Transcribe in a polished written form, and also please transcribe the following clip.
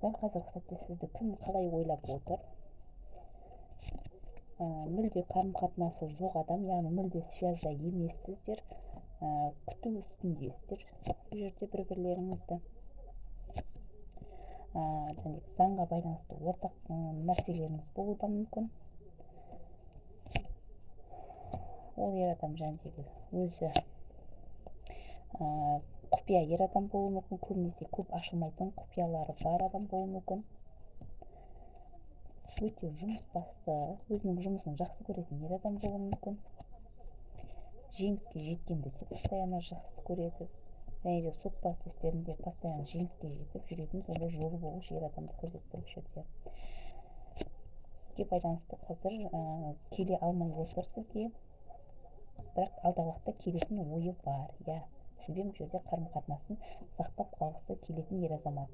дәл қазіргі сәтте сізді кім қалай ойлап отыр? Мүлде қарым-қатынасы жоқ адам, яғни мүлде связда емессіздер, күту үстіндесіздер бұл жерде бір-бірлеріңізді. Және заңға байланысты ортақ мәселелеріңіз болуы да мүмкін. Ол ер адам жәндегі өзі құпия ер адам болуы мүмкін, көбінесе көп ашылмайтын құпиялары бар адам болуы мүмкін. Өте жұмысбасты, өзінің жұмысын жақсы көретін ер адам болуы мүмкін. Жеңіске жеткенді де постоянно жақсы көреді. Және де сот процестерінде постоянно жеңіске жетіп жүретін сондай жолы болушы ер адамды көрсетіп тұр бұл жерде. Сізге байланысты қазір келе алмай отыр сізге, бірақ алдағы уақытта келетін ойы бар. Сізбен бұл жерде қарым-қатынасын сақтап қалғысы келетін ер азамат.